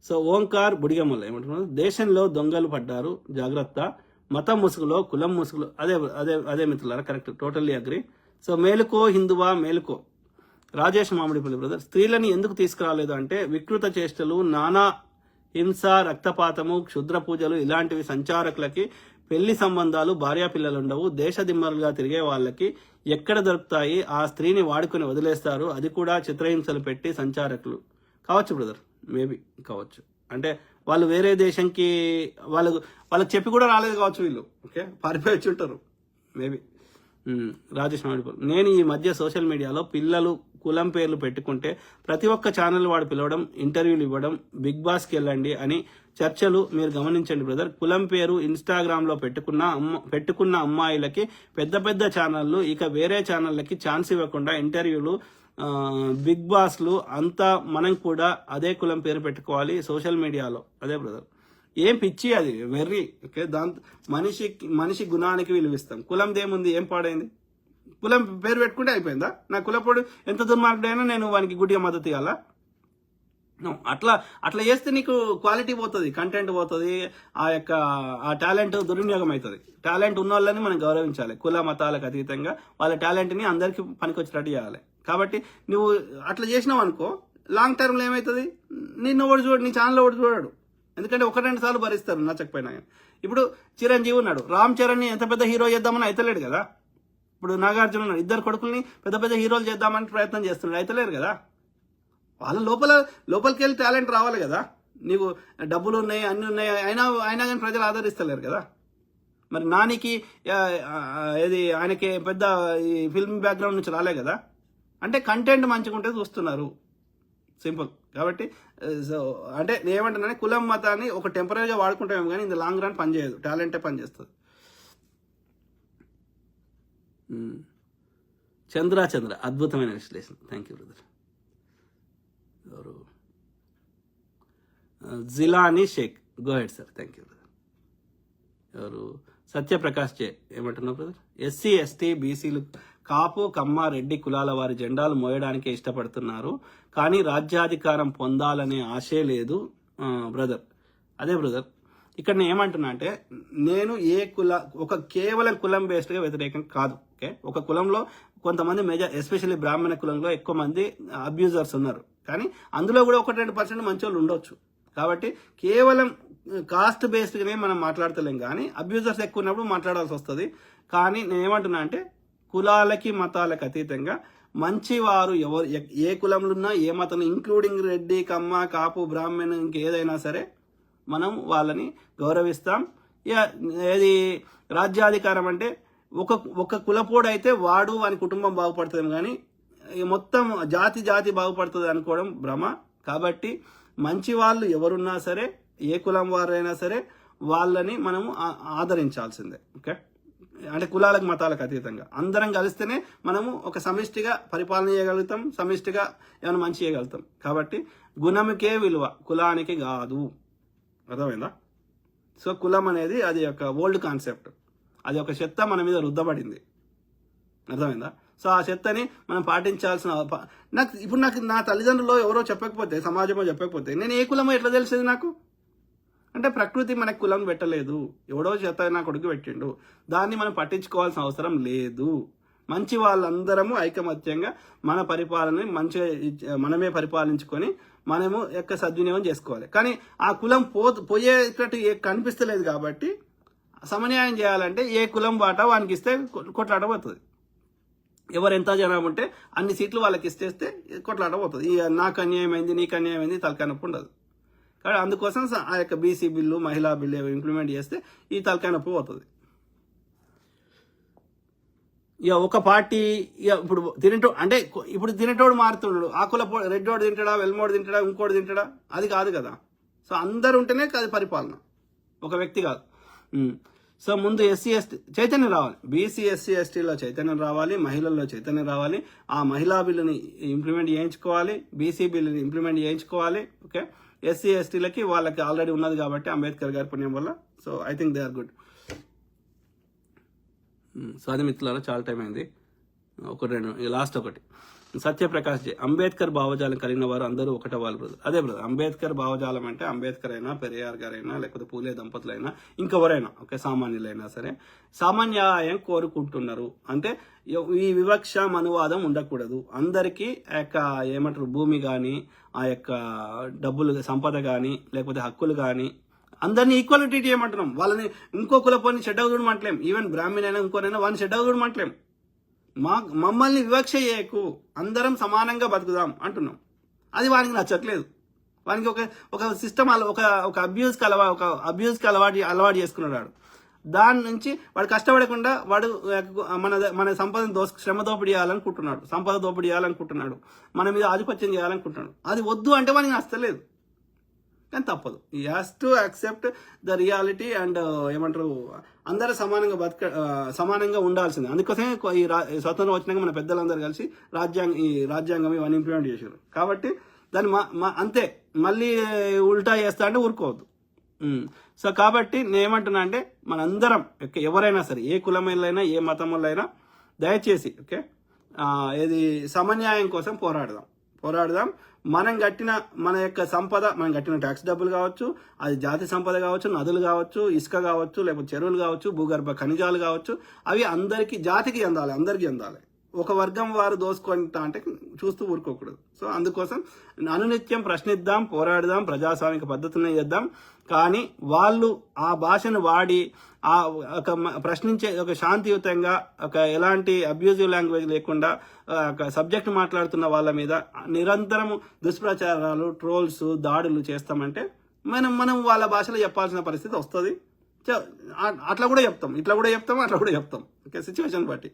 So Omkar బుడిగమల్ల ఏమంటున్నారు, దేశంలో దొంగలు పడ్డారు జాగ్రత్త, మతం ముసుగులో కులం ముసుగులో. అదే అదే అదే మిత్రులారా, కరెక్ట్, టోటల్లీ అగ్రి. సో మేలుకో హిందువా మేలుకో. రాజేష్ మామిడిపల్లి బ్రదర్, స్త్రీలని ఎందుకు తీసుకురాలేదు అంటే వికృత చేష్టలు, నానా హింస, రక్తపాతము, క్షుద్ర పూజలు ఇలాంటివి సంచారకులకి, పెళ్లి సంబంధాలు, భార్యా పిల్లలు ఉండవు, దేశ దిమ్మరులుగా తిరిగే వాళ్ళకి ఎక్కడ దొరుకుతాయి, ఆ స్త్రీని వాడుకొని వదిలేస్తారు, అది కూడా చిత్రహింసలు పెట్టి సంచారకులు కావచ్చు బ్రదర్, మేబీ కావచ్చు. అంటే వాళ్ళు వేరే దేశంకి వాళ్ళకి చెప్పి కూడా రాలేదు కావచ్చు వీళ్ళు, ఓకే, పారిపోయి వచ్చి ఉంటారు మేబీ. రాజేష్ మామిడిపల్లి, నేను ఈ మధ్య సోషల్ మీడియాలో పిల్లలు కులం పేర్లు పెట్టుకుంటే ప్రతి ఒక్క ఛానల్ వాడు పిలవడం, ఇంటర్వ్యూలు ఇవ్వడం, బిగ్ బాస్కి వెళ్ళండి అని చర్చలు మీరు గమనించండి బ్రదర్. కులం పేరు ఇన్స్టాగ్రామ్లో పెట్టుకున్న అమ్మాయిలకి పెద్ద పెద్ద ఛానళ్ళు ఇక వేరే ఛానళ్ళకి ఛాన్స్ ఇవ్వకుండా ఇంటర్వ్యూలు, బిగ్ బాస్లు అంతా మనం కూడా అదే కులం పేరు పెట్టుకోవాలి సోషల్ మీడియాలో. అదే బ్రదర్, ఏం పిచ్చి అది, వెర్రి, ఓకే. దాంతో మనిషి గుణానికి విలువిస్తాం. కులం దేముంది, ఏం పాడైంది, కులం పేరు పెట్టుకుంటే అయిపోయిందా? నా కులపోడు ఎంత దుర్మార్గుడైనా నేను వానికి గుడ్డిగా మద్దతు ఇవ్వాలా? అట్లా చేస్తే నీకు క్వాలిటీ పోతుంది, కంటెంట్ పోతుంది, ఆ టాలెంట్ దుర్వినియోగం అవుతుంది. టాలెంట్ ఉన్న వాళ్ళని మనం గౌరవించాలి, కుల మతాలకు అతీతంగా వాళ్ళ టాలెంట్ని అందరికీ పనికొచ్చేటట్టు చేయాలి. కాబట్టి నువ్వు అట్లా చేసినావు అనుకో, లాంగ్ టర్మ్లో ఏమవుతుంది, నిన్ను ఒకటి చూడు, నీ ఛానల్ ఒకటి చూడాడు. ఎందుకంటే 1-2 సార్లు భరిస్తారు నచ్చకపోయినా. ఇప్పుడు చిరంజీవి ఉన్నాడు, రామ్ చరణ్ని ఎంత పెద్ద హీరో చేద్దామని అయితలేడు కదా. ఇప్పుడు నాగార్జున ఉన్నాడు, 2 కొడుకుల్ని పెద్ద పెద్ద హీరోలు చేద్దామని ప్రయత్నం చేస్తున్నాడు, అయితలేరు కదా. వాళ్ళ లోపలికి వెళ్ళి టాలెంట్ రావాలి కదా. నీకు డబ్బులు ఉన్నాయి, అన్నీ ఉన్నాయి, అయినా కానీ ప్రజలు ఆదరిస్తలేరు కదా. మరి నానికి ఆయనకి పెద్ద ఈ ఫిల్మ్ బ్యాక్గ్రౌండ్ నుంచి రాలే కదా. అంటే కంటెంట్ మంచిగా ఉంటే చూస్తున్నారు, సింపుల్. కాబట్టి అంటే నేను ఏమంటున్నా, కులం మతాన్ని ఒక టెంపరీగా వాడుకుంటామేమో కానీ ఇది లాంగ్ రన్ పనిచేయదు, టాలెంటే పనిచేస్తుంది. చంద్ర అద్భుతమైన విశ్లేషణ, థ్యాంక్ యూ బ్రదర్. ఎవరు, Jilani Shaikh, go ahead sir, thank you brother. ఎవరు, సత్యప్రకాష్ చే, ఏమంటున్నారు బ్రదర్, ఎస్సీ ఎస్టీ బీసీలు కాపు కమ్మ రెడ్డి కులాల వారి జెండాలు మోయడానికే ఇష్టపడుతున్నారు, కానీ రాజ్యాధికారం పొందాలనే ఆశే లేదు బ్రదర్. అదే బ్రదర్, ఇక్కడ నేను ఏమంటున్నా అంటే, నేను కేవలం కులం బేస్డ్గా వ్యతిరేకం కాదు, ఓకే. ఒక కులంలో కొంతమంది ఎస్పెషల్లీ బ్రాహ్మణ కులంలో ఎక్కువ మంది అబ్యూజర్స్ ఉన్నారు, కానీ అందులో కూడా 1-2% మంచి వాళ్ళు ఉండొచ్చు. కాబట్టి కేవలం కాస్ట్ బేస్డ్గానే మనం మాట్లాడతలేం, కానీ అబ్యూజర్స్ ఎక్కువ ఉన్నప్పుడు మాట్లాడాల్సి వస్తుంది. కానీ నేను ఏమంటున్నా అంటే, కులాలకి మతాలకు అతీతంగా మంచివారు ఎవరు ఏ కులంలో ఉన్నా, ఏ మతం, ఇంక్లూడింగ్ రెడ్డి కమ్మ కాపు బ్రాహ్మణ ఇంకేదైనా సరే మనం వాళ్ళని గౌరవిస్తాం. ఏది రాజ్యాధికారం అంటే ఒక కులపోడు అయితే వాని కుటుంబం బాగుపడుతుంది, కానీ మొత్తం జాతి బాగుపడుతుంది అనుకోవడం భ్రమ. కాబట్టి మంచి వాళ్ళు ఎవరున్నా సరే, ఏ కులం వారైనా సరే వాళ్ళని మనము ఆదరించాల్సిందే, ఓకే. అంటే కులాలకు మతాలకు అతీతంగా అందరం కలిస్తేనే మనము ఒక సమిష్టిగా పరిపాలన చేయగలుగుతాం, సమిష్టిగా ఏమైనా మంచి చేయగలుగుతాం. కాబట్టి గుణముకే విలువ, కులానికి కాదు, అర్థమైందా? సో కులం అనేది అది ఒక ఓల్డ్ కాన్సెప్ట్, అది ఒక చెత్త మన మీద రుద్దబడింది, అర్థమైందా? సో ఆ చెత్తని మనం పాటించాల్సిన ఇప్పుడు నా తల్లిదండ్రులు ఎవరో చెప్పకపోతే, సమాజంలో చెప్పకపోతే నేను ఏ కులమో ఎట్లా తెలిసేది నాకు? అంటే ప్రకృతి మనకు కులం పెట్టలేదు, ఎవడో చెత్త నా కొడుకు పెట్టిండు, దాన్ని మనం పట్టించుకోవాల్సిన అవసరం లేదు. మంచి వాళ్ళందరము ఐకమత్యంగా మన పరిపాలనని మనమే పరిపాలించుకొని మనము సద్వినియోగం చేసుకోవాలి. కానీ ఆ కులం పోయేటట్టు కనిపిస్తలేదు కాబట్టి సమన్యాయం చేయాలంటే ఏ కులం బాట వానికి ఇస్తే కొట్లాట పోతుంది. ఎవరు ఎంత జనం ఉంటే అన్ని సీట్లు వాళ్ళకి ఇస్తేస్తే కొట్లాట పోతుంది. నాకు అన్యాయం అయింది, నీకు అన్యాయం అయింది, తలకాయ నొప్పి ఉండదు. కాబట్టి అందుకోసం ఆ బీసీ బిల్లు, మహిళా బిల్లు ఇంప్లిమెంట్ చేస్తే ఈ తలకాయ నొప్పి పోతుంది. ఒక పార్టీ ఇప్పుడు ఇప్పుడు తినేటోడు మారుతున్నాడు, ఆకుల రెడ్డోడు తింటాడా, వెల్మోడు తింటాడా, ఇంకోటి తింటాడా, అది కాదు కదా. సో అందరు ఉంటేనే అది పరిపాలన, ఒక వ్యక్తి కాదు. సో ముందు ఎస్సీ ఎస్టీ చైతన్యం రావాలి, బీసీ ఎస్సీ ఎస్టీలో చైతన్యం రావాలి, మహిళల్లో చైతన్యం రావాలి, ఆ మహిళా బిల్లుని ఇంప్లిమెంట్ చేయించుకోవాలి, బీసీ బిల్లుని ఇంప్లిమెంట్ చేయించుకోవాలి, ఓకే. ఎస్సీ ఎస్టీలకి వాళ్ళకి ఆల్రెడీ ఉన్నది కాబట్టి అంబేద్కర్ గారి పుణ్యం వల్ల. So I think they are good. So అది మిత్రులారా, చాలా టైం అయింది. లాస్ట్ ఒకటి సత్యప్రకాష్ జే, అంబేద్కర్ భావజాలం కలిగిన వారు అందరూ ఒకటే వాళ్ళు బ్రదర్. అదే బ్రదర్, అంబేద్కర్ భావజాలం అంటే అంబేద్కర్ అయినా, పెరియార్ గారైనా, లేకపోతే పూలే దంపతులైనా, ఇంకెవరైనా ఓకే, సామాన్యులైనా సరే సామాన్యాయం కోరుకుంటున్నారు. అంటే ఈ వివక్ష మనువాదం ఉండకూడదు. అందరికీ ఆ యొక్క ఏమంటారు భూమి కానీ, ఆ యొక్క డబ్బులు సంపద కానీ, లేకపోతే హక్కులు కానీ అందరినీ ఈక్వల్ ట్రీట్ చేయమంటున్నాం. వాళ్ళని ఇంకో కులపోని చెడ్డగా చూడమంటలేం. ఈవెన్ బ్రాహ్మణ్ అయినా ఇంకోనైనా వాళ్ళని చెడ్డగా చూడమంటలేం. మమ్మల్ని వివక్ష చేయకు, అందరం సమానంగా బతుకుదాం అంటున్నాం. అది వానికి నచ్చట్లేదు. వానికి ఒక సిస్టమ్ ఒక అబ్యూస్కి అలవాటు చేసుకున్నాడు. దాని నుంచి వాడు కష్టపడకుండా వాడు మన సంపదను శ్రమ దోపిడీ చేయాలనుకుంటున్నాడు, సంపద దోపిడీ చేయాలనుకుంటున్నాడు, మన మీద ఆధిపత్యం చేయాలనుకుంటున్నాడు. అది వద్దు అంటే వానికి నచ్చలేదు, కానీ తప్పదు. ఈ has to accept the reality and ఏమంటారు అందరూ సమానంగా ఉండాల్సిందే. అందుకోసమే ఈ స్వతంత్రం వచ్చినాక మన పెద్దలందరూ కలిసి రాజ్యాంగం ఇవన్నీ ఇంప్లిమెంట్ చేశారు. కాబట్టి దాన్ని అంతే మళ్ళీ ఉల్టా చేస్తా అంటే ఊరుకోవద్దు. సో కాబట్టి నేను ఏమంటున్నా అంటే మనందరం ఎవరైనా సరే, ఏ కులమైనా, ఏ మతం వాళ్ళైనా దయచేసి ఓకే ఏది సమన్యాయం కోసం పోరాడదాం. మన యొక్క సంపద, మనం కట్టిన ట్యాక్స్ డబ్బులు కావచ్చు, అది జాతి సంపద కావచ్చు, నదులు కావచ్చు, ఇసుక కావచ్చు, లేకపోతే చెరువులు కావచ్చు, భూగర్భ ఖనిజాలు కావచ్చు, అవి జాతికి అందాలి, అందరికీ అందాలి. ఒక వర్గం వారు దోసుకుంటా అంటే చూస్తూ ఊరుకోకూడదు. సో అందుకోసం అనునిత్యం ప్రశ్నిద్దాం, పోరాడదాం, ప్రజాస్వామిక పద్ధతులను చేద్దాం. కానీ వాళ్ళు ఆ భాషను వాడి ప్రశ్నించే ఒక శాంతియుతంగా ఎలాంటి అబ్యూజివ్ లాంగ్వేజ్ లేకుండా సబ్జెక్ట్ మాట్లాడుతున్న వాళ్ళ మీద నిరంతరం దుష్ప్రచారాలు, ట్రోల్స్, దాడులు చేస్తామంటే మనం వాళ్ళ భాషలో చెప్పాల్సిన పరిస్థితి వస్తుంది. అట్లా కూడా చెప్తాం, ఇట్లా కూడా చెప్తాం, అట్లా కూడా చెప్తాం. ఓకే, సిచ్యువేషన్ బట్టి.